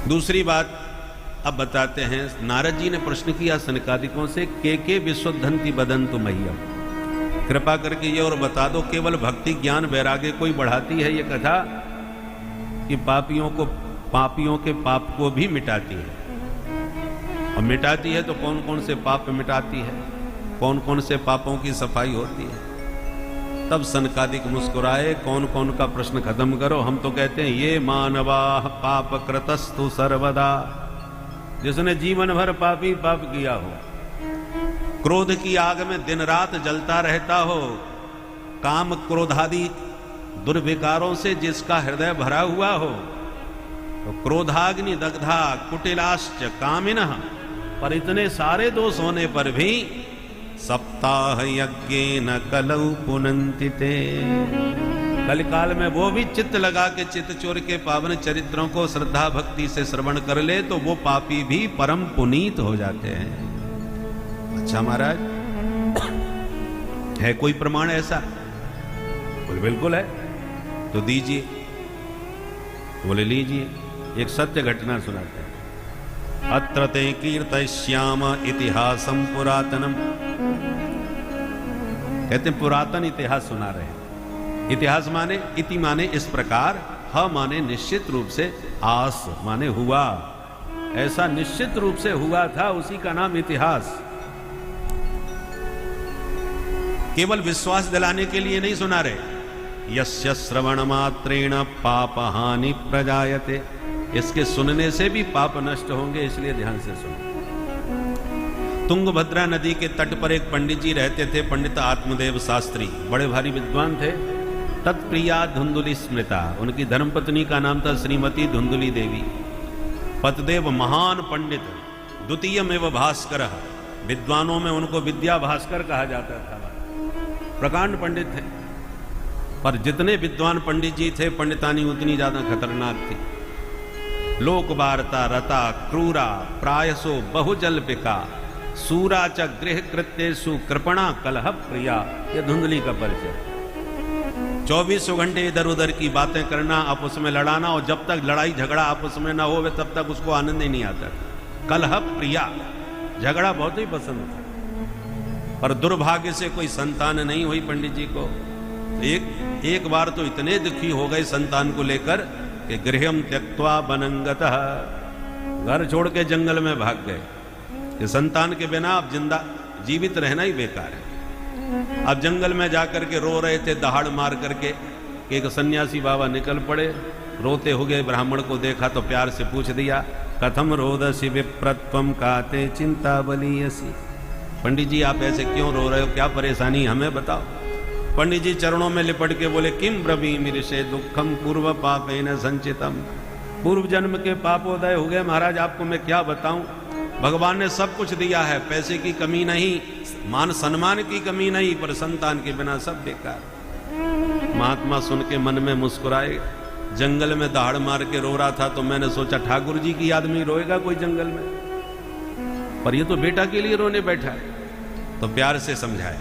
दूसरी बात अब बताते हैं, नारद जी ने प्रश्न किया सनकादिकों से, के विशुद्धंति बदंतु मह्यम, कृपा करके ये और बता दो, केवल भक्ति ज्ञान वैराग्य कोई बढ़ाती है ये कथा कि पापियों के पाप को भी मिटाती है? और मिटाती है तो कौन कौन से पाप मिटाती है, कौन कौन से पापों की सफाई होती है? तब सनकादिक मुस्कुराए, कौन कौन का प्रश्न खत्म करो। हम तो कहते हैं ये मानवा पाप कृतस्तु सर्वदा, जिसने जीवन भर पापी पाप किया हो, क्रोध की आग में दिन रात जलता रहता हो, काम क्रोधादि दुर्विकारों से जिसका हृदय भरा हुआ हो, तो क्रोधाग्नि दग्धा कुटिलाश्च कामिनः, पर इतने सारे दोष होने पर भी सप्ताह यज्ञेन कलौ पुनन्ति ते, कलिकाल में वो भी चित्त लगा के चित्त चोर के पावन चरित्रों को श्रद्धा भक्ति से श्रवण कर ले तो वो पापी भी परम पुनीत हो जाते हैं। अच्छा महाराज, है कोई प्रमाण ऐसा? बोले बिल्कुल है। तो दीजिए। बोले लीजिए, एक सत्य घटना सुनाते हैं। अत्र ते कीर्तयिष्याम इतिहासं पुरातनम, कहते हैं पुरातन इतिहास सुना रहे हैं। इतिहास माने, इति माने इस प्रकार, ह माने निश्चित रूप से, आस माने हुआ, ऐसा निश्चित रूप से हुआ था, उसी का नाम इतिहास। केवल विश्वास दिलाने के लिए नहीं सुना रहे। यस्य श्रवण मात्रेण पाप हानि प्रजायते, इसके सुनने से भी पाप नष्ट होंगे, इसलिए ध्यान से सुनो। तुंगभद्रा नदी के तट पर एक पंडित जी रहते थे, पंडित आत्मदेव शास्त्री, बड़े भारी विद्वान थे। तत्प्रिया धुंधुली स्मृता, उनकी धर्मपत्नी का नाम था श्रीमती धुंधुली देवी। पतदेव महान पंडित, द्वितीयमेव भास्कर, विद्वानों में उनको विद्या भास्कर कहा जाता था। प्रकांड पंडित थे, पर जितने विद्वान पंडित जी थे, पंडितानी उतनी ज्यादा खतरनाक थी। लोक वार्ता रता क्रूरा प्रायसो बहुजल्पिका, सूरा च गृह कृत्येषु कृपणा कलह प्रिया, ये धुंधली का परिचय। 24 घंटे इधर उधर की बातें करना, आपस में लड़ाना, और जब तक लड़ाई झगड़ा आपस में ना हो तब तक उसको आनंद ही नहीं आता। कलह प्रिया, झगड़ा बहुत ही पसंद था। पर दुर्भाग्य से कोई संतान नहीं हुई पंडित जी को। एक बार तो इतने दुखी हो गए संतान को लेकर कि गृहम त्यक्त्वा वनंगतः, घर छोड़ के जंगल में भाग गए कि संतान के बिना अब जीवित रहना ही बेकार है। अब जंगल में जाकर के रो रहे थे दहाड़ मार करके। एक सन्यासी बाबा निकल पड़े, रोते हुए ब्राह्मण को देखा तो प्यार से पूछ दिया, कथम रोदसी विप्रत्वम काते चिंता बलीयसी, पंडित जी आप ऐसे क्यों रो रहे हो, क्या परेशानी हमें बताओ। पंडित जी चरणों में लिपट के बोले, किम ब्रवीमि ऋषे दुखम पूर्व पापेन संचितम, पूर्व जन्म के पापोदय हो गए महाराज, आपको मैं क्या बताऊं। भगवान ने सब कुछ दिया है, पैसे की कमी नहीं, मान सम्मान की कमी नहीं, पर संतान के बिना सब बेकार। महात्मा सुन के मन में मुस्कुराए। जंगल में दहाड़ मार के रो रहा था तो मैंने सोचा ठाकुर जी की आदमी रोएगा कोई जंगल में, पर ये तो बेटा के लिए रोने बैठा है। तो प्यार से समझाए,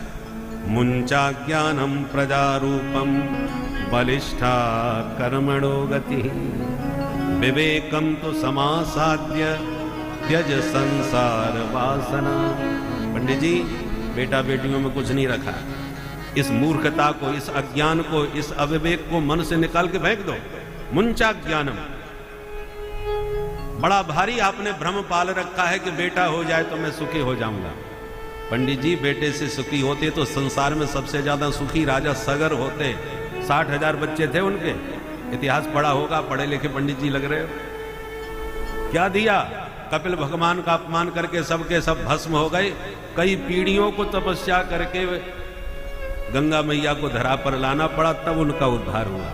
मुंचा ज्ञानम प्रजारूपम बलिष्ठा कर्मणो गति, विवेकम तो समासाद्य त्यज संसार वासना। पंडित जी बेटा बेटियों में कुछ नहीं रखा, इस मूर्खता को, इस अज्ञान को, इस अविवेक को मन से निकाल के फेंक दो। मुंचा ज्ञानम, बड़ा भारी आपने भ्रम पाल रखा है कि बेटा हो जाए तो मैं सुखी हो जाऊंगा। पंडित जी बेटे से सुखी होते तो संसार में सबसे ज्यादा सुखी राजा सगर होते। 60,000 बच्चे थे उनके। इतिहास पढ़ा होगा, पढ़े लिखे पंडित जी लग रहे हो। क्या दिया? कपिल भगवान का अपमान करके सबके सब भस्म हो गए। कई पीढ़ियों को तपस्या करके गंगा मैया को धरा पर लाना पड़ा, तब उनका उद्धार हुआ।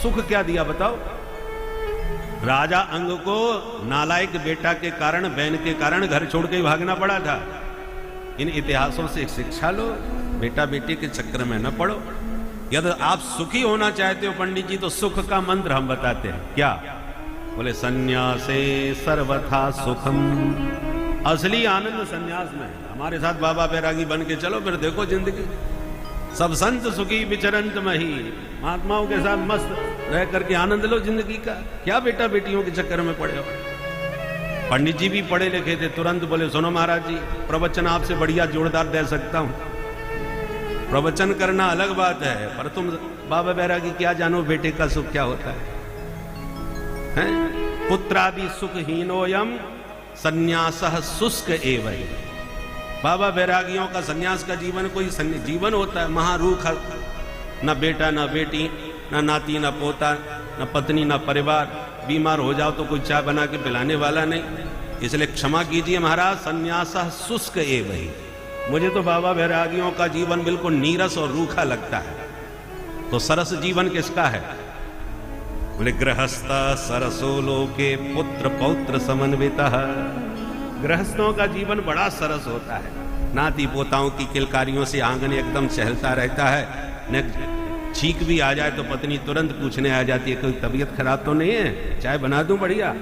सुख क्या दिया बताओ? राजा अंग को नालायक बेटा के कारण, बहन के कारण घर छोड़ के भागना पड़ा था। इन इतिहासों से शिक्षा लो, बेटा बेटी के चक्कर में न पड़ो। यदि आप सुखी होना चाहते हो पंडित जी, तो सुख का मंत्र हम बताते हैं। क्या? बोले सन्यासे सर्वथा सुखम, असली आनंद सन्यास में है। हमारे साथ बाबा बैरागी बन के चलो, फिर देखो जिंदगी। सब संत सुखी विचरंत मही, महात्माओं के साथ मस्त रह करके आनंद लो जिंदगी का। क्या बेटा बेटियों के चक्कर में पड़े हो? पंडित जी भी पढ़े लिखे थे, तुरंत बोले सुनो महाराज जी, प्रवचन आपसे बढ़िया जोरदार दे सकता हूं। प्रवचन करना अलग बात है, पर तुम बाबा बैरागी क्या जानो बेटे का सुख क्या होता है? पुत्रादि सुखहीनोयम संन्यासः शुष्क एवं। बाबा बैरागियों का सन्यास का जीवन कोई जीवन होता है महारूख, न बेटा न बेटी, न नाती न पोता, न पत्नी न परिवार। बीमार हो जाओ तो कोई चाय बना के पिलाने वाला नहीं। इसलिए क्षमा कीजिए महाराज, संन्यासः शुष्क एवं। मुझे तो बाबा बैरागियों का जीवन बिल्कुल नीरस और रूखा लगता है। तो सरस जीवन किसका है? बोले गृहस्थ सरसो लोके पुत्र पौत्र समन्वितः। गृहस्थों का जीवन बड़ा सरस होता है। नाती पोताओं की किलकारियों से आंगन एकदम चहलता रहता है। न छींक भी आ जाए तो पत्नी तुरंत पूछने आ जाती है कोई तबीयत खराब तो नहीं है, चाय बना दूं बढ़िया।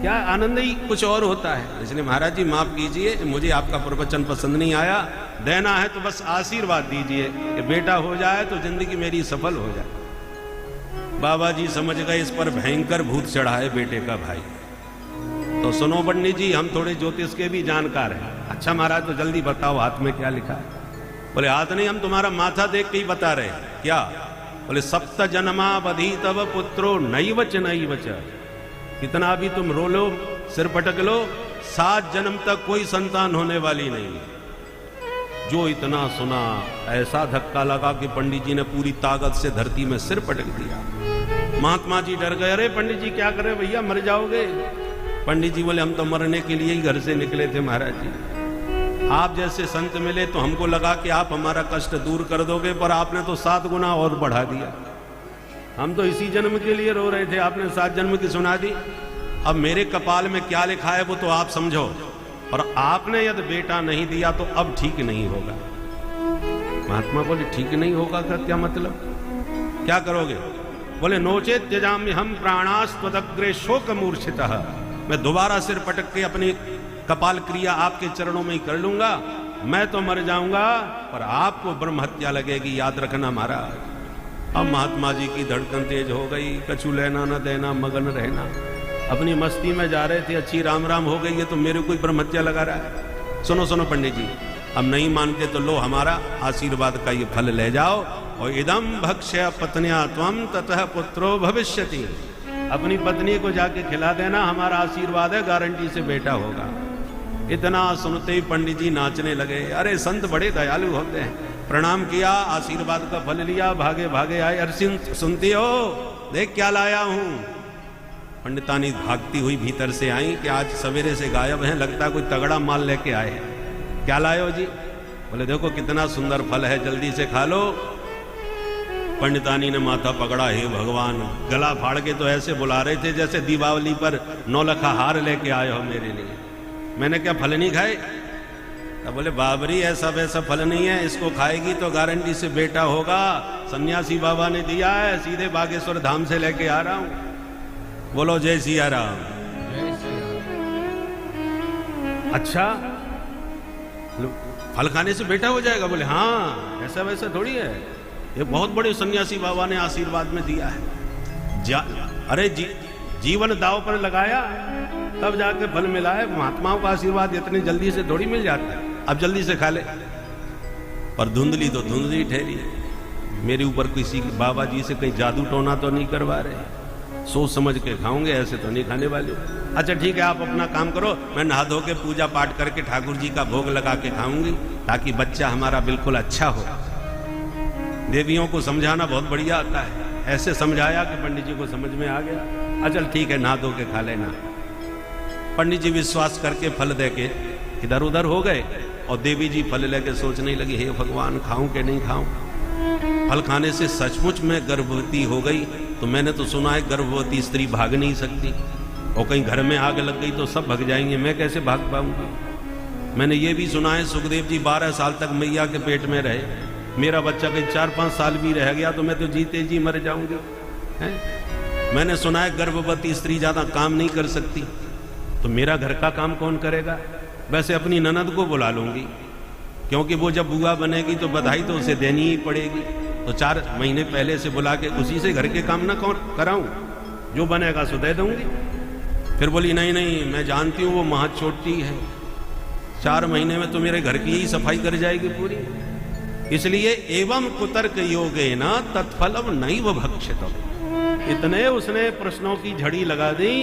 क्या आनंद ही कुछ और होता है। इसलिए महाराज जी माफ कीजिए, मुझे आपका प्रवचन पसंद नहीं आया। देना है तो बस आशीर्वाद दीजिए कि बेटा हो जाए तो जिंदगी मेरी सफल हो जाए। बाबा जी समझ गए इस पर भयंकर भूत चढ़ा है बेटे का भाई। तो सुनो पंडित जी, हम थोड़े ज्योतिष के भी जानकार हैं। अच्छा महाराज, तो जल्दी बताओ हाथ में क्या लिखा है? बोले हाथ नहीं, हम तुम्हारा माथा देख के ही बता रहे। क्या? बोले सप्त जन्मावधि तव पुत्रो नैवच नैवच। कितना भी तुम रो लो, सिर पटक लो, 7 जन्म तक कोई संतान होने वाली नहीं। जो इतना सुना, ऐसा धक्का लगा कि पंडित जी ने पूरी ताकत से धरती में सिर पटक दिया। महात्मा जी डर गए, अरे पंडित जी क्या करे भैया, मर जाओगे। पंडित जी बोले हम तो मरने के लिए ही घर से निकले थे महाराज जी। आप जैसे संत मिले तो हमको लगा कि आप हमारा कष्ट दूर कर दोगे, पर आपने तो 7 गुना और बढ़ा दिया। हम तो इसी जन्म के लिए रो रहे थे, आपने 7 जन्म की सुना दी। अब मेरे कपाल में क्या लिखा है वो तो आप समझो, और आपने यदि बेटा नहीं दिया तो अब ठीक नहीं होगा। महात्मा बोले ठीक नहीं होगा का क्या मतलब, क्या करोगे? बोले नोचेत त्यजाम्य हम प्राणास्त्वदग्रे शोक मूर्छितः। मैं दोबारा सिर पटक के अपनी कपाल क्रिया आपके चरणों में ही कर लूंगा। मैं तो मर जाऊंगा पर आपको ब्रह्म हत्या लगेगी, याद रखना महाराज। अब महात्मा जी की धड़कन तेज हो गई, कछु लेना न देना मगन रहना। अपनी मस्ती में जा रहे थे, अच्छी राम राम हो गई है तो मेरे कोई ब्रह्म हत्या लगा रहा है। सुनो सुनो पंडित जी, अब नहीं मानते तो लो हमारा आशीर्वाद का ये फल ले जाओ। और इदम भक्ष्य पत्न्या त्वम ततः पुत्रो भविष्यति। अपनी पत्नी को जाके खिला देना, हमारा आशीर्वाद है, गारंटी से बेटा होगा। इतना सुनते ही पंडित जी नाचने लगे। अरे संत बड़े दयालु होते हैं। प्रणाम किया, आशीर्वाद का फल लिया, भागे भागे आए। अरे सुनती हो, देख क्या लाया हूं। पंडितानी भागती हुई भीतर से आई कि आज सवेरे से गायब हैं, लगता कोई तगड़ा माल लेके आए हैं। क्या लाए हो जी? बोले देखो कितना सुंदर फल है, जल्दी से खा लो। पंडितानी ने माथा पकड़ा, हे भगवान, गला फाड़ के तो ऐसे बुला रहे थे जैसे दीपावली पर 9 लखा हार लेके आए हो मेरे लिए। मैंने क्या फल नहीं खाए? तो बोले बाबरी ऐसा वैसा फल नहीं है, इसको खाएगी तो गारंटी से बेटा होगा। सन्यासी बाबा ने दिया है, सीधे बागेश्वर धाम से लेके आ रहा हूं। बोलो जय सिया राम। अच्छा फल खाने से बेटा हो जाएगा? बोले हाँ, ऐसा वैसा थोड़ी है, ये बहुत बड़े सन्यासी बाबा ने आशीर्वाद में दिया है। अरे जीवन दाव पर लगाया तब जाके फल मिला है। महात्माओं का आशीर्वाद इतनी जल्दी से थोड़ी मिल जाता है। अब जल्दी से खा ले। पर धुंधली तो धुंधली ठहरी। मेरे ऊपर किसी बाबा जी से कहीं जादू टोना तो नहीं करवा रहे। सोच समझ के खाऊंगे, ऐसे तो नहीं खाने वाले। अच्छा ठीक है, आप अपना काम करो, मैं नहा धो के पूजा पाठ करके ठाकुर जी का भोग लगा के खाऊंगी, ताकि बच्चा हमारा बिल्कुल अच्छा हो। देवियों को समझाना बहुत बढ़िया आता है। ऐसे समझाया कि पंडित जी को समझ में आ गया। अच्छा ठीक है, नहा धो के खा लेना। पंडित जी विश्वास करके फल दे के इधर उधर हो गए, और देवी जी फल लेके सोचने लगी, हे भगवान, खाऊं कि नहीं खाऊं। फल खाने से सचमुच में गर्भवती हो गई। तो मैंने तो सुना है गर्भवती स्त्री भाग नहीं सकती, और कहीं घर में आग लग गई तो सब भाग जाएंगे, मैं कैसे भाग पाऊंगी। मैंने ये भी सुना है सुखदेव जी 12 साल तक मैया के पेट में रहे। मेरा बच्चा कहीं 4-5 साल भी रह गया तो मैं तो जीते जी मर जाऊंगी। मैंने सुना है गर्भवती स्त्री ज्यादा काम नहीं कर सकती, तो मेरा घर का काम कौन करेगा। वैसे अपनी ननद को बुला लूंगी, क्योंकि वो जब बुआ बनेगी तो बधाई तो उसे देनी ही पड़ेगी। तो 4 महीने पहले से बुला के उसी से घर के काम ना कराऊं, जो बनेगा सो दे दूंगी। फिर बोली नहीं नहीं, मैं जानती हूँ वो महा चोटी है, 4 महीने में तो मेरे घर की ही सफाई कर जाएगी पूरी। इसलिए एवं कुतर्क योगेन तत्फलम नैव भक्षितम्। इतने उसने प्रश्नों की झड़ी लगा दी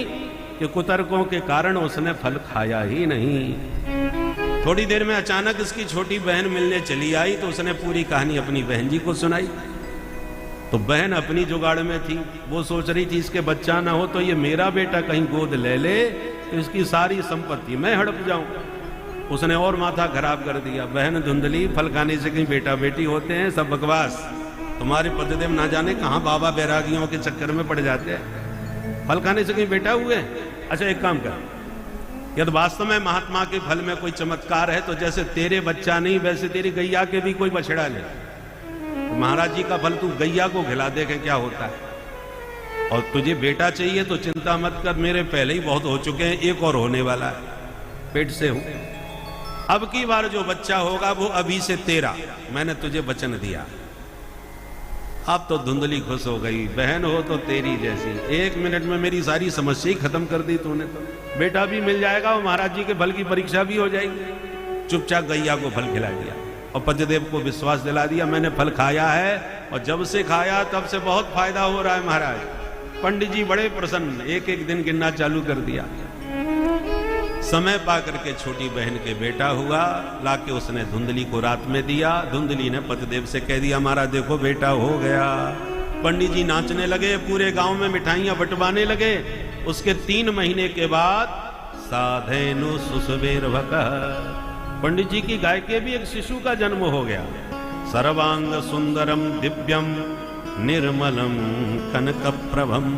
कि कुतर्कों के कारण उसने फल खाया ही नहीं। थोड़ी देर में अचानक इसकी छोटी बहन मिलने चली आई तो उसने पूरी कहानी अपनी बहन जी को सुनाई। तो बहन अपनी जुगाड़ में थी, वो सोच रही थी इसके बच्चा ना हो तो ये मेरा बेटा कहीं गोद ले ले तो इसकी सारी संपत्ति मैं हड़प जाऊं। उसने और माथा खराब कर दिया। बहन धुंधली, फल खाने से कहीं बेटा बेटी होते हैं, सब बकवास। तुम्हारे पतिदेव ना जाने कहां बाबा बैरागियों के चक्कर में पड़ जाते हैं, फल खाने से कहीं बेटा हुए। अच्छा एक काम कर, यदि वास्तव में महात्मा के फल में कोई चमत्कार है तो जैसे तेरे बच्चा नहीं वैसे तेरी गैया के भी कोई बछड़ा ले। तो महाराज जी का फल तू गैया को खिला देखे क्या होता है। और तुझे बेटा चाहिए तो चिंता मत कर, मेरे पहले ही बहुत हो चुके हैं, एक और होने वाला है, पेट से हूं। अब की बार जो बच्चा होगा वो अभी से तेरा, मैंने तुझे वचन दिया। अब तो धुंधली खुश हो गई, बहन हो तो तेरी जैसी। 1 मिनट में मेरी सारी समस्या ही खत्म कर दी तूने। तो बेटा भी मिल जाएगा और महाराज जी के फल की परीक्षा भी हो जाएगी। चुपचाप गैया को फल खिला दिया और पतिदेव को विश्वास दिला दिया मैंने फल खाया है, और जब से खाया तब से बहुत फायदा हो रहा है महाराज। पंडित जी बड़े प्रसन्न, एक एक दिन गिनना चालू कर दिया। समय पा करके छोटी बहन के बेटा हुआ, लाके उसने धुंधली को रात में दिया। धुंधली ने पतिदेव से कह दिया महाराज देखो बेटा हो गया। पंडित जी नाचने लगे, पूरे गांव में मिठाइयां बंटवाने लगे। उसके 3 महीने के बाद साधेनु सुसवेर भकः, पंडित जी की गाय के भी एक शिशु का जन्म हो गया। सर्वांग सुंदरम दिव्यम निर्मलम कनक प्रभम।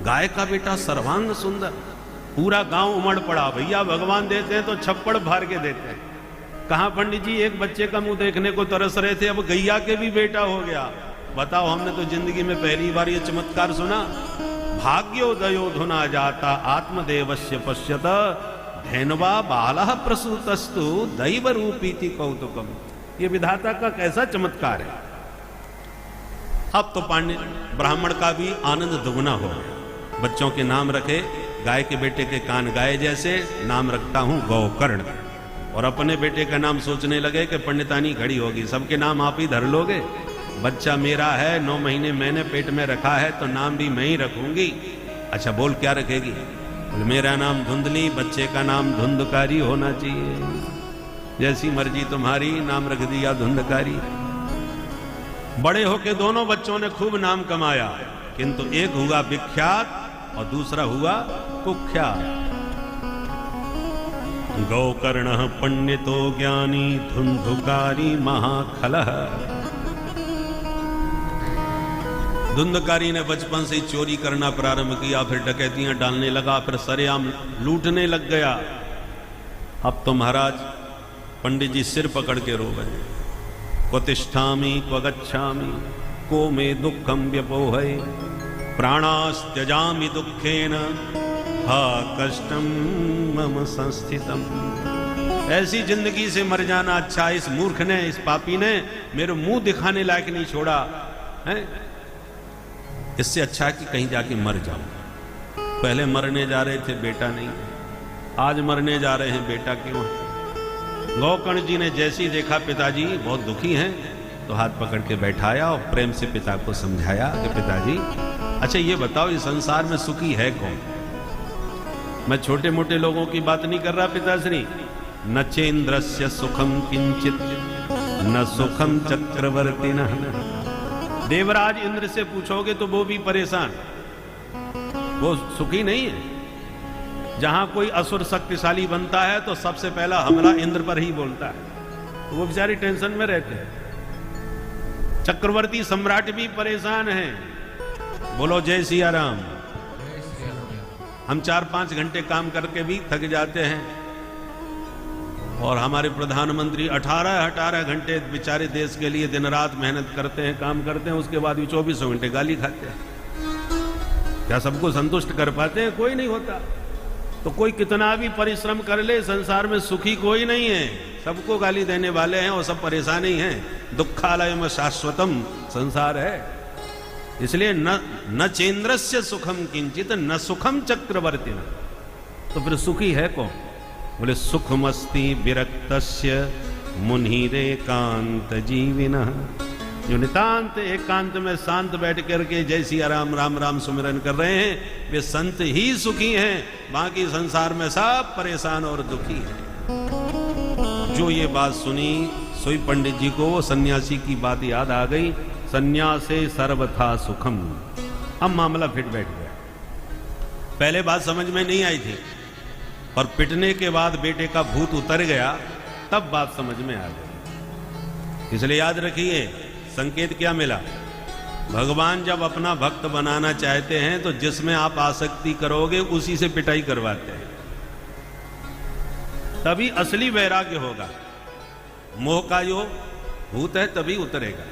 गाय का बेटा सर्वांग सुंदर, पूरा गांव उमड़ पड़ा, भैया भगवान देते हैं तो छप्पड़ भर के देते हैं। कहां पंडित जी एक बच्चे का मुंह देखने को तरस रहे थे, अब गैया के भी बेटा हो गया। बताओ, हमने तो जिंदगी में पहली बार ये चमत्कार सुना। भाग्योदयो धुना जाता आत्मदेवस्य पश्यत धेनवा बालः प्रसूतस्तु दैव रूपीति कौतुकम। ये विधाता का कैसा चमत्कार है। अब तो ब्राह्मण का भी आनंद दुगना हो गया। बच्चों के नाम रखे, गाय के बेटे के कान गाय जैसे, नाम रखता हूं गौकर्ण। और अपने बेटे का नाम सोचने लगे कि पंडितानी खड़ी होगी, सबके नाम आप ही धर लोगे। बच्चा मेरा है, 9 महीने मैंने पेट में रखा है तो नाम भी मैं ही रखूंगी। अच्छा बोल क्या रखेगी? बोले मेरा नाम धुंधली, बच्चे का नाम धुंधकारी होना चाहिए। जैसी मर्जी तुम्हारी, नाम रख दिया धुंधकारी। बड़े होके दोनों बच्चों ने खूब नाम कमाया, किंतु एक हुआ विख्यात और दूसरा हुआ कुख्यात। गौकर्ण पंडितो ज्ञानी धुंधुकारी महाखलः। धुंधकारी ने बचपन से चोरी करना प्रारंभ किया, फिर डकैतियां डालने लगा, फिर सरेआम लूटने लग गया। अब तो महाराज पंडित जी सिर पकड़ के रो गए। क्व तिष्ठामि क्व गच्छामि को मे दुःखं व्यपोहै प्राणास्त्यजामि दुःखेन हा कष्टम मम संस्थितम। ऐसी जिंदगी से मर जाना अच्छा, इस मूर्ख ने, इस पापी ने मेरे मुंह दिखाने लायक नहीं छोड़ा है। इससे अच्छा है कि कहीं जाके मर जाऊं। पहले मरने जा रहे थे, बेटा नहीं, आज मरने जा रहे हैं, बेटा क्यों है? गौकर्ण जी ने जैसे ही देखा पिताजी बहुत दुखी हैं तो हाथ पकड़ के बैठाया और प्रेम से पिता को समझाया कि पिताजी अच्छा ये बताओ, इस संसार में सुखी है कौन? मैं छोटे मोटे लोगों की बात नहीं कर रहा पिताश्री। न चेन्द्रस्य सुखम किंचित न सुखम चक्रवर्तिनः। देवराज इंद्र से पूछोगे तो वो भी परेशान, वो सुखी नहीं है। जहां कोई असुर शक्तिशाली बनता है तो सबसे पहला हमला इंद्र पर ही बोलता है, वो बेचारे टेंशन में रहते हैं। चक्रवर्ती सम्राट भी परेशान हैं। बोलो जय सिया राम। हम 4-5 घंटे काम करके भी थक जाते हैं और हमारे प्रधानमंत्री 18 घंटे बेचारे देश के लिए दिन रात मेहनत करते हैं, काम करते हैं, उसके बाद भी 24 घंटे गाली खाते हैं। क्या सबको संतुष्ट कर पाते हैं? कोई नहीं होता। तो कोई कितना भी परिश्रम कर ले, संसार में सुखी कोई नहीं है। सबको गाली देने वाले हैं और सब परेशान ही हैं। दुखालय में शाश्वतम संसार है। इसलिए न चेन्द्रस्य सुखम किंचित न सुखम चक्रवर्ती। तो फिर सुखी है कौन? बोले सुखमस्ति विरक्तस्य मुनिरेकांत जीविनः। जो नितांत एकांत में शांत बैठ करके जय सिया राम राम राम सुमिरन कर रहे हैं, वे संत ही सुखी हैं, बाकी संसार में सब परेशान और दुखी हैं। जो ये बात सुनी सोई पंडित जी को वो सन्यासी की बात याद आ गई। सन्यासे सर्वथा सुखम। अब मामला फिट बैठ गया। पहले बात समझ में नहीं आई थी, और पिटने के बाद बेटे का भूत उतर गया, तब बात समझ में आ गई। इसलिए याद रखिए, संकेत क्या मिला? भगवान जब अपना भक्त बनाना चाहते हैं तो जिसमें आप आसक्ति करोगे उसी से पिटाई करवाते हैं, तभी असली वैराग्य होगा। मोह का जो भूत है तभी उतरेगा।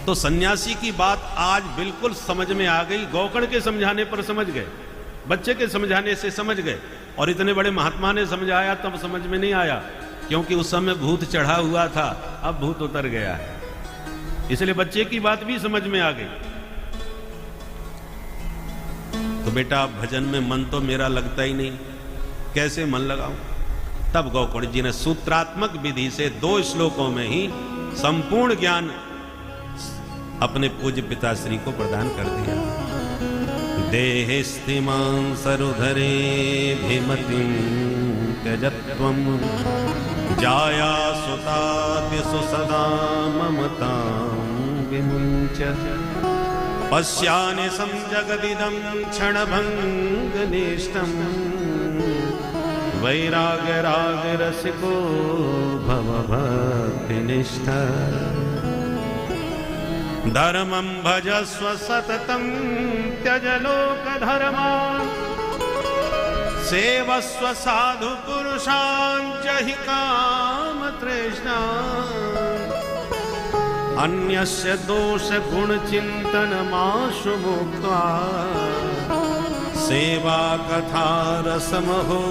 तो सन्यासी की बात आज बिल्कुल समझ में आ गई। गौकर्ण के समझाने पर समझ गए, बच्चे के समझाने से समझ गए, और इतने बड़े महात्मा ने समझाया तब समझ में नहीं आया, क्योंकि उस समय भूत चढ़ा हुआ था, अब भूत उतर गया है। इसलिए बच्चे की बात भी समझ में आ गई। तो बेटा भजन में मन तो मेरा लगता ही नहीं, कैसे मन लगाऊं? तब गौकर्ण जी ने सूत्रात्मक विधि से 2 श्लोकों में ही संपूर्ण ज्ञान अपने पूज्य पिताश्री को प्रदान कर दिया। देहिस्थिमां सरुधरे भिमतिं त्यजत्वं जाया सुतादिषु सदा ममतां विमुञ्च पश्यानिशं जगदिदं क्षणभङ्गनिष्ठं वैराग्यरागरसिको भव भक्तिनिष्ठा धर्मं भजस्व सततं त्यज लोकधर्मान् सेवस्व साधु पुरुषान् जहि कामतृष्णान् अन्यस्य दोष गुण चिन्तनमाशु मुक्त्वा सेवा कथा रसमहो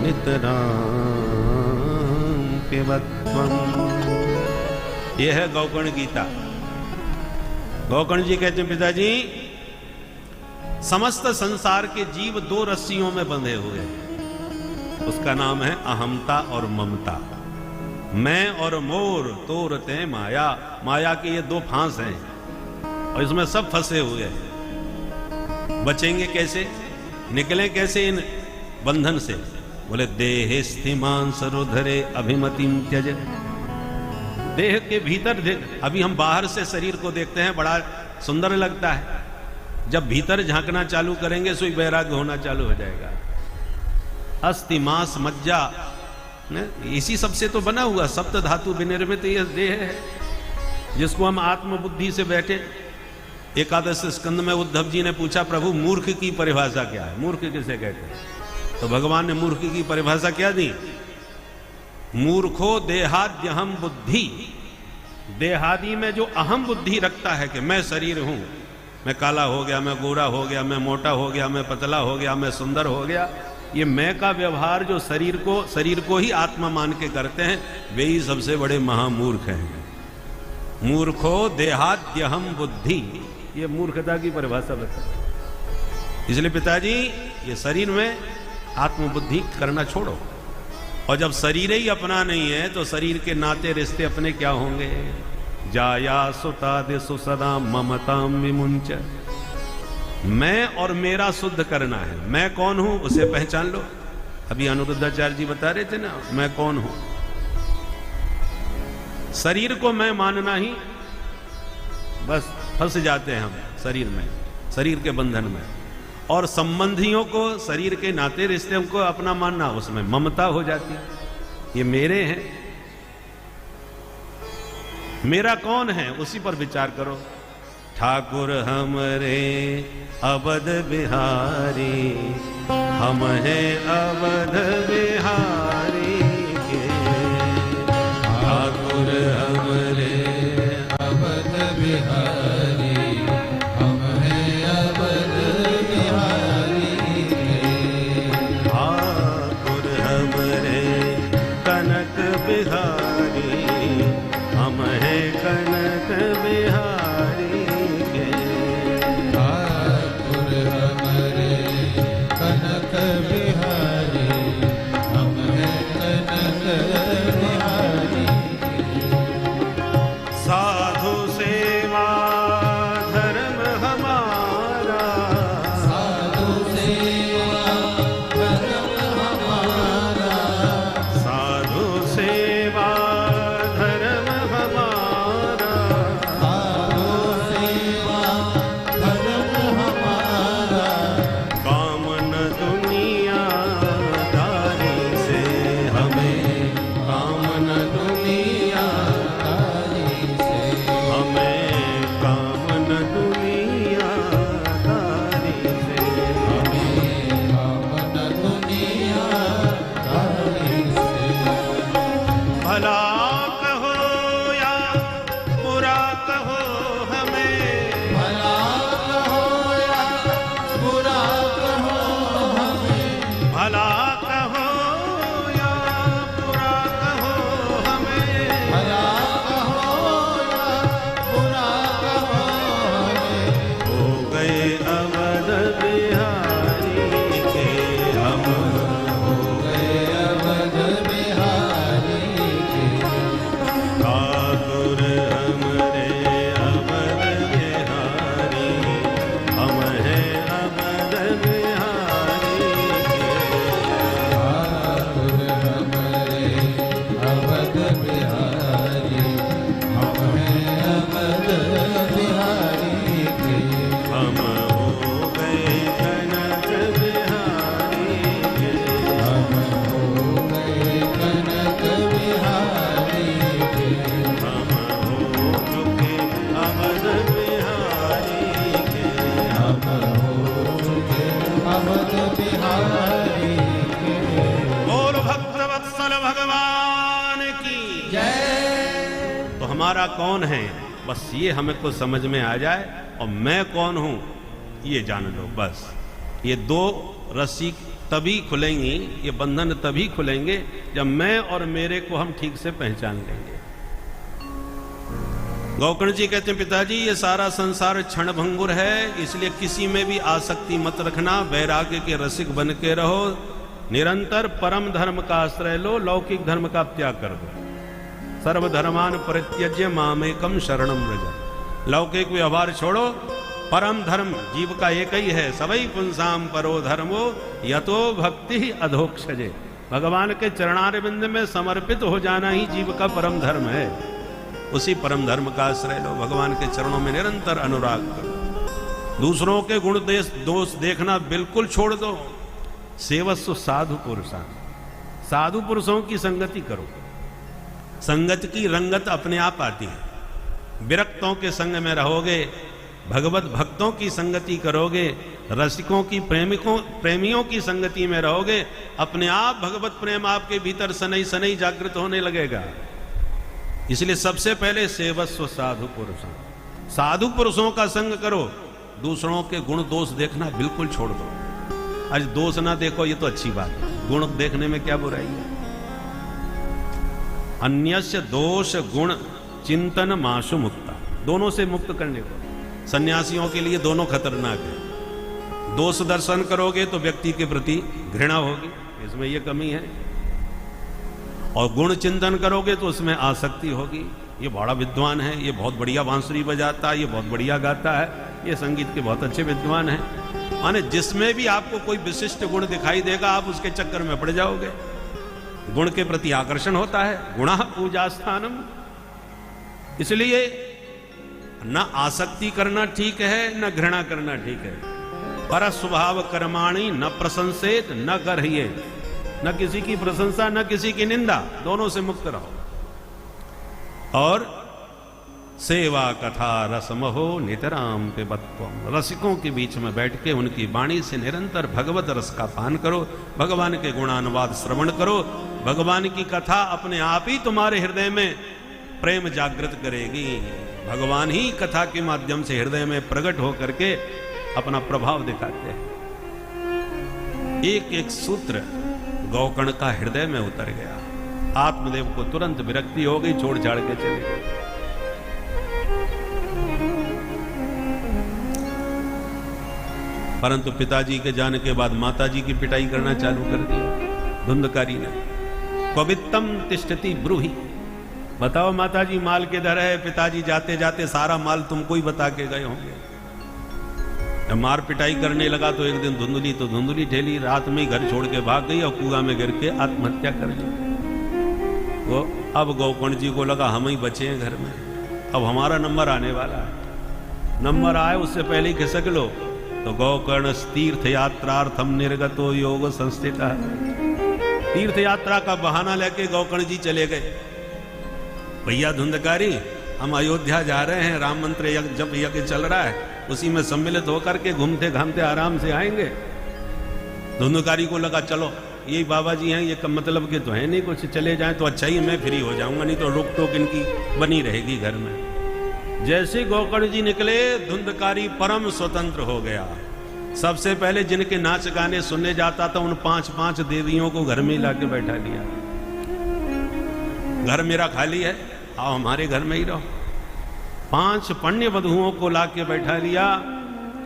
नितरां पिबत्वम्। यह है गौकर्ण गीता। गौकर्ण जी कहते हैं, पिताजी समस्त संसार के जीव 2 रस्सियों में बंधे हुए हैं। उसका नाम है अहमता और ममता। मैं और मोर तोरते माया। माया के ये 2 फांस हैं और इसमें सब फंसे हुए हैं। बचेंगे कैसे, निकलें कैसे इन बंधन से? बोले देहे स्थिमान सरोधरे अभिमतिम त्यज। देह के भीतर अभी हम बाहर से शरीर को देखते हैं, बड़ा सुंदर लगता है। जब भीतर झांकना चालू करेंगे सो वैराग्य होना चालू हो जाएगा। अस्थि मांस मज्जा इसी सबसे तो बना हुआ, सप्त धातु विनिर्मित यह देह है, जिसको हम आत्मबुद्धि से बैठे। एकादश स्कंद में उद्धव जी ने पूछा, प्रभु मूर्ख की परिभाषा क्या है? मूर्ख किसे कहते हैं? तो भगवान ने मूर्ख की परिभाषा क्या दी? मूर्खो देहाद्यहम बुद्धि। देहादि में जो अहम बुद्धि रखता है कि मैं शरीर हूं, मैं काला हो गया, मैं गोरा हो गया, मैं मोटा हो गया, मैं पतला हो गया, मैं सुंदर हो गया, ये मैं का व्यवहार जो शरीर को ही आत्मा मान के करते हैं, वे ही सबसे बड़े महामूर्ख हैं। मूर्खो देहाद्यहम बुद्धि, ये मूर्खता की परिभाषा बता। इसलिए पिताजी ये शरीर में आत्मबुद्धि करना छोड़ो। और जब शरीर ही अपना नहीं है तो शरीर के नाते रिश्ते अपने क्या होंगे? जाया सुतादिषु सदा ममतां विमुञ्च। मैं और मेरा शुद्ध करना है। मैं कौन हूं उसे पहचान लो। अभी अनिरुद्धाचार्य जी बता रहे थे ना, मैं कौन हूं। शरीर को मैं मानना ही बस फंस जाते हैं हम शरीर में, शरीर के बंधन में। और संबंधियों को, शरीर के नाते रिश्ते को अपना मानना, उसमें ममता हो जाती है। ये मेरे हैं, मेरा कौन है उसी पर विचार करो। ठाकुर हमरे अवध बिहारी, हम हैं अवध बिहारी के। ठाकुर हमरे अवध बिहारी, हम हैं अवध बिहारी के। ठाकुर हमरे कनक बिहारी, हम हैं कनक बिहारी के। ठाकुर हमरे बिहारी के, हम हो गए अवध बिहारी के। ठाकुर हमरे अवध बिहारी, हम हैं अवध बिहारी के। ठाकुर हमरे अवध बिहारी, हम हैं अवध बिहारी के। हम हो गए कनक बिहारी के, हम हो गए कनक बिहारी के। हम हो चुके अवध बिहारी के। हम हो चुके अवध बिहारी के। बोल भक्तवत्सल भगवान की। जय। तो हमारा कौन है, बस ये हमें को समझ में आ जाए, और मैं कौन हूं ये जान लो बस। ये दो रस्सी तभी खुलेंगी, ये बंधन तभी खुलेंगे जब मैं और मेरे को हम ठीक से पहचान लेंगे। गौकर्ण जी कहते हैं, पिताजी ये सारा संसार क्षण भंगुर है, इसलिए किसी में भी आसक्ति मत रखना, वैराग्य के रसिक बन के रहो, निरंतर परम धर्म का आश्रय लो, लौकिक धर्म का त्याग कर दो। सर्वधर्मान परित्यज्य मामेकम शरणम व्रज। लौकिक व्यवहार छोड़ो, परम धर्म जीव का एक ही है, सवै पुंसाम परो धर्मो यतो भक्ति अधोक्षजे। भगवान के चरणारविंद में समर्पित हो जाना ही जीव का परम धर्म है। उसी परम धर्म का आश्रय लो, भगवान के चरणों में निरंतर अनुराग करो। दूसरों के गुण दोष देखना बिल्कुल छोड़ दो। सेवस्व साधु पुरुषा, साधु पुरुषों की संगति करो। संगत की रंगत अपने आप आती है। विरक्तों के संग में रहोगे, भगवत भक्तों की संगति करोगे, रसिकों की प्रेमियों की संगति में रहोगे, अपने आप भगवत प्रेम आपके भीतर सनई सनई जागृत होने लगेगा। इसलिए सबसे पहले सेवस्व साधु पुरुषों, साधु पुरुषों का संग करो। दूसरों के गुण दोष देखना बिल्कुल छोड़ दो। आज दोष ना देखो ये तो अच्छी बात है, गुण देखने में क्या बुराई है। अन्यस्य दोष गुण चिंतन माशु मुक्ता, दोनों से मुक्त करने को। सन्यासियों के लिए दोनों खतरनाक है। दोष दर्शन करोगे तो व्यक्ति के प्रति घृणा होगी, इसमें यह कमी है, और गुण चिंतन करोगे तो उसमें आसक्ति होगी। ये बड़ा विद्वान है, ये बहुत बढ़िया बांसुरी बजाता है, ये बहुत बढ़िया गाता है, ये संगीत के बहुत अच्छे विद्वान है। माने जिसमें भी आपको कोई विशिष्ट गुण दिखाई देगा, आप उसके चक्कर में पड़ जाओगे। गुण के प्रति आकर्षण होता है, गुणः पूजा स्थानम। इसलिए न आसक्ति करना ठीक है, न घृणा करना ठीक है। पर स्वभाव कर्माणि न प्रशंसेत न गर्ह्ये, न किसी की प्रशंसा न किसी की निंदा, दोनों से मुक्त रहो। और सेवा कथा रसमहो नितराम पिबत्वम, रसिकों के बीच में बैठ के उनकी वाणी से निरंतर भगवत रस का पान करो, भगवान के गुणानुवाद श्रवण करो। भगवान की कथा अपने आप ही तुम्हारे हृदय में प्रेम जागृत करेगी। भगवान ही कथा के माध्यम से हृदय में प्रकट होकर के अपना प्रभाव दिखाते हैं। एक एक सूत्र गौकर्ण का हृदय में उतर गया। आत्मदेव को तुरंत विरक्ति हो गई, छोड़ छाड़ के चले गए। परंतु पिताजी के जाने के बाद माताजी की पिटाई करना चालू कर दी धुंधकारी ने। कवित्तम तिष्ठति ब्रूहि, बताओ माताजी माल किधर है? पिताजी जाते जाते सारा माल तुमको ही बता के गए होंगे। जब मार पिटाई करने लगा तो एक दिन धुंधली तो धुंधली ठेली, रात में ही घर छोड़ के भाग गई और कुआं में गिर के आत्महत्या कर ली। वो अब गौकर्ण जी को लगा हम ही बचे हैं घर में, अब हमारा नंबर आने वाला है। नंबर आए उससे पहले ही खिसक लो। तो गौकर्ण तीर्थ यात्रार्थम निर्गतो योग संस्थित, तीर्थ यात्रा का बहाना लेके गौकर्ण जी चले गए। भैया धुंधकारी, हम अयोध्या जा रहे हैं, राम मंत्र जब यज्ञ चल रहा है उसी में सम्मिलित होकर के घूमते घामते आराम से आएंगे। धुंधकारी को लगा चलो यही बाबा जी हैं, ये कम मतलब के तो है नहीं, कुछ चले जाएं तो अच्छा ही, मैं फ्री हो जाऊंगा, नहीं तो रोक टोक इनकी बनी रहेगी घर में। जैसे गौकर्ण जी निकले धुंधकारी परम स्वतंत्र हो गया। सबसे पहले जिनके नाच गाने सुनने जाता था उन 5-5 देवियों को घर में ही लाके बैठा लिया। घर मेरा खाली है, आओ हमारे घर में ही रहो। 5 पुण्य वधुओं को लाके बैठा लिया।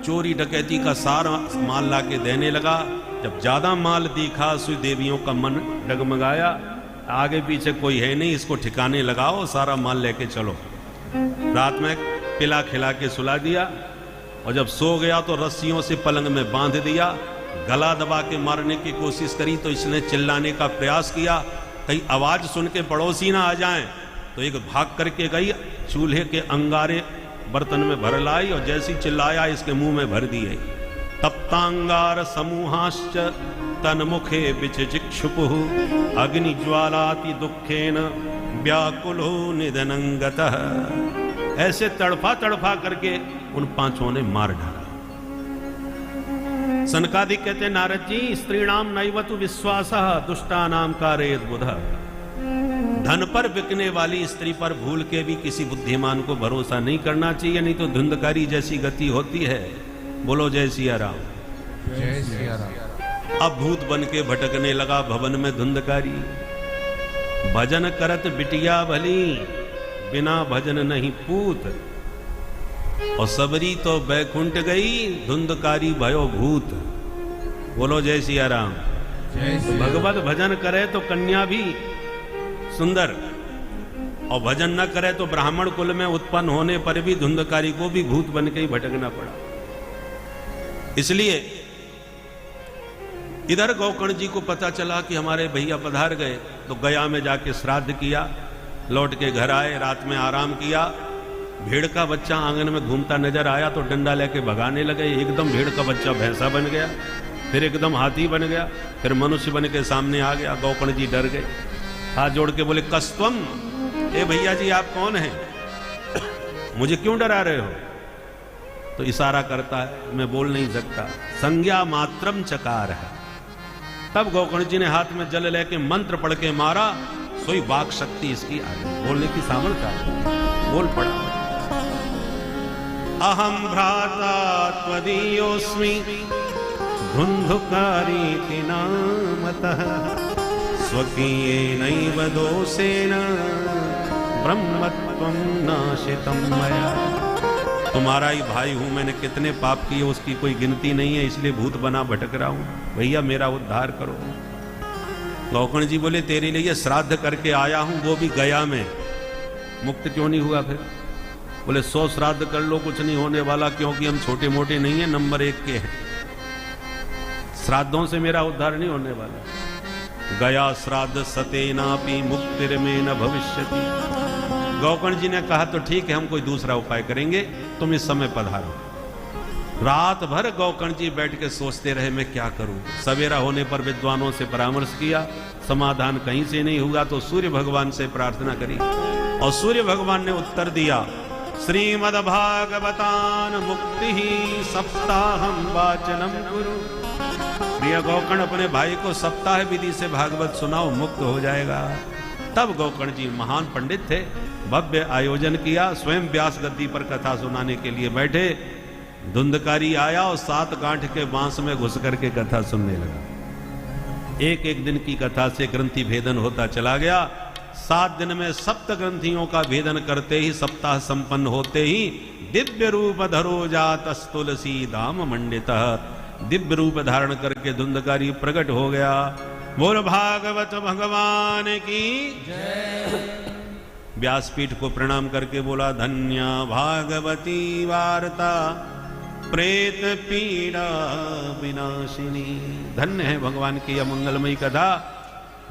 चोरी डकैती का सारा माल ला के देने लगा। जब ज्यादा माल दिखा सुई देवियों का मन डगमगाया, आगे पीछे कोई है नहीं, इसको ठिकाने लगाओ, सारा माल लेके चलो। रात में पिला खिला के सुला दिया और जब सो गया तो रस्सियों से पलंग में बांध दिया। गला दबा के मारने की कोशिश करी तो इसने चिल्लाने का प्रयास किया, कहीं आवाज सुन के पड़ोसी ना आ जाएं। तो एक भाग करके गई, चूल्हे के अंगारे बर्तन में भर लाई और जैसी चिल्लाया इसके मुंह में भर दिए। तप्तांगार समूहाश्च तन्मुखे विचिक्षुपुः अग्नि ज्वालाति दुखेन व्याकुलो निधनंगतः। ऐसे तड़फा तड़फा करके उन पांचों ने मार डाला। सनकादिक कहते नारद जी, स्त्रीणाम नैवतु विश्वासः दुष्टानाम कारयेत बुधः। धन पर बिकने वाली स्त्री पर भूल के भी किसी बुद्धिमान को भरोसा नहीं करना चाहिए, नहीं तो धुंधकारी जैसी गति होती है। बोलो जय सिया राम। जय सिया राम। अब भूत बन के भटकने लगा भवन में धुंधकारी। भजन करत बिटिया भली, बिना भजन नहीं पूत। और सबरी तो बैकुंठ गई, धुंधकारी भयो भूत। बोलो जय सिया राम। भगवत भजन करे तो कन्या भी सुंदर, और भजन न करे तो ब्राह्मण कुल में उत्पन्न होने पर भी धुंधकारी को भी भूत बन के ही भटकना पड़ा। इसलिए इधर गोकर्ण जी को पता चला कि हमारे भैया पधार गए, तो गया में जाके श्राद्ध किया, लौट के घर आए, रात में आराम किया। भेड़ का बच्चा आंगन में घूमता नजर आया तो डंडा लेके भगाने लगे। एकदम भेड़ का बच्चा भैंसा बन गया, फिर एकदम हाथी बन गया, फिर मनुष्य बन के सामने आ गया। गोकर्ण जी डर गए, हाथ जोड़ के बोले कस्तम, ए भैया जी आप कौन हैं, मुझे क्यों डरा रहे हो? तो इशारा करता है, मैं बोल नहीं सकता। संज्ञा मात्रम चकार है। तब गोकर्ण जी ने हाथ में जल लेके मंत्र पढ़ के मारा, सोई वाक शक्ति इसकी आ गई, बोलने की सामर्थ्य आ गई, बोल पड़ा। अहम भ्राता त्वदीयोऽस्मि धुन्धुकारीति नामतः स्वकीयेनैव दोषेण ब्रह्मत्वं नाशितं मया। तुम्हारा ही भाई हूं, मैंने कितने पाप किए उसकी कोई गिनती नहीं है, इसलिए भूत बना भटक रहा हूं। भैया मेरा उद्धार करो। गोकर्ण जी बोले तेरे लिए श्राद्ध करके आया हूं, वो भी गया में, मुक्त क्यों नहीं हुआ? फिर बोले 100 श्राद्ध कर लो, कुछ नहीं होने वाला, क्योंकि हम छोटे मोटे नहीं है, नंबर 1 के हैं। श्राद्धों से मेरा उद्धार नहीं होने वाला। गया श्राद्ध सतेनापि मुक्तिर्मे न भविष्यति। गोकर्ण जी ने कहा तो ठीक है, हम कोई दूसरा उपाय करेंगे, तुम इस समय पधारो। रात भर गोकर्ण जी बैठ के सोचते रहे मैं क्या करूं। सवेरा होने पर विद्वानों से परामर्श किया, समाधान कहीं से नहीं हुआ तो सूर्य भगवान से प्रार्थना करी, और सूर्य भगवान ने उत्तर दिया, श्रीमद्भागवतान मुक्ति ही सप्ताहम वाचनम गुरु। प्रिय गोकर्ण अपने भाई को सप्ताह विधि से भागवत सुनाओ, मुक्त हो जाएगा। तब गोकर्ण जी महान पंडित थे, भव्य आयोजन किया, स्वयं व्यास गद्दी पर कथा सुनाने के लिए बैठे। धुंधकारी आया और 7 गांठ के बांस में घुस करके कथा सुनने लगा। एक एक दिन की कथा से ग्रंथि भेदन होता चला गया। 7 दिन में सप्त ग्रंथियों का भेदन करते ही, सप्ताह संपन्न होते ही दिव्य रूप धरो जात तुलसी धाम मंडितः। दिव्य रूप धारण करके धुंधकारी प्रकट हो गया। बोल भागवत भगवान की जय। व्यासपीठ को प्रणाम करके बोला, धन्य भागवती वार्ता प्रेत पीड़ा विनाशिनी। धन्य है भगवान की यह मंगलमयी कथा,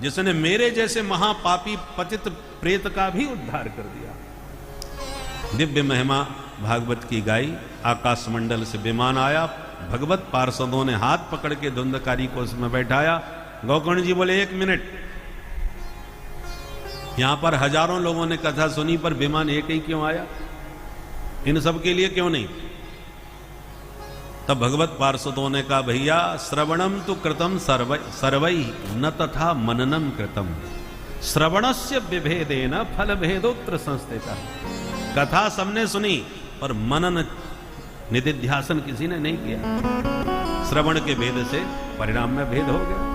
जिसने मेरे जैसे महापापी पतित प्रेत का भी उद्धार कर दिया। दिव्य महिमा भागवत की गाई। आकाश मंडल से विमान आया, भगवत पार्षदों ने हाथ पकड़ के धुंधकारी को उसमें बैठाया। गोकर्ण जी बोले 1 मिनट, यहां पर हजारों लोगों ने कथा सुनी पर विमान एक ही क्यों आया? इन सब के लिए क्यों नहीं? तब भगवत पार्षदों ने कहा, भैया श्रवणम तो कृतम सर्वै न तथा मननम कृतम, श्रवणस्य विभेदेन फल भेदोत्र संस्थिता। कथा सबने सुनी पर मनन निधिध्यासन किसी ने नहीं किया। श्रवण के भेद से परिणाम में भेद हो गया।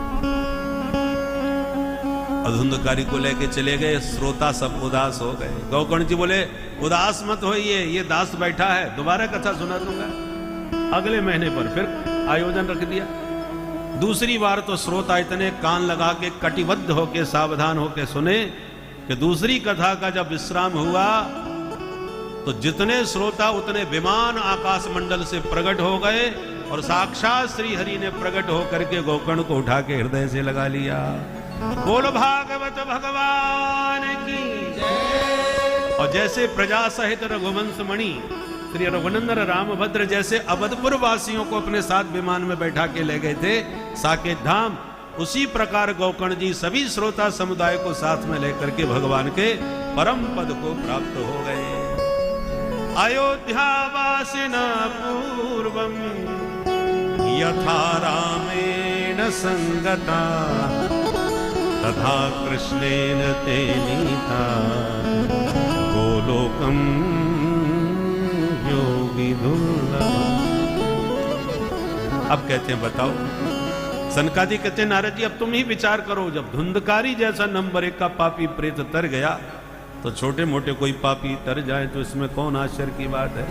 धुंधकारी को लेके चले गए, श्रोता सब उदास हो गए। गोकर्ण जी बोले, उदास मत होइए, ये दास बैठा है, दोबारा कथा सुना दूंगा। अगले महीने पर फिर आयोजन रख दिया। दूसरी बार तो श्रोता इतने कान लगा के कटिबद्ध होके सावधान होके सुने कि दूसरी कथा का जब विश्राम हुआ तो जितने श्रोता उतने विमान आकाश मंडल से प्रकट हो गए और साक्षात श्री हरि ने प्रकट होकर के गोकर्ण को उठा के हृदय से लगा लिया। बोल भागवत भगवान की जय। और जैसे प्रजा सहित रघुवंश मणि श्री रघुनंदन रामभद्र जैसे अवधपुर वासियों को अपने साथ विमान में बैठा के ले गए थे साकेत धाम, उसी प्रकार गोकर्ण जी सभी श्रोता समुदाय को साथ में लेकर के भगवान के परम पद को प्राप्त हो गए। अयोध्यावासिना पूर्वम यथा रामेण संगता तथा कृष्णेन ते नीता गोलोकम योगी दुर्लभ। अब कहते हैं बताओ, सनकादि कहते हैं नारद जी अब तुम ही विचार करो, जब धुंधकारी जैसा नंबर 1 का पापी प्रेत तर गया तो छोटे मोटे कोई पापी तर जाए तो इसमें कौन आश्चर्य की बात है।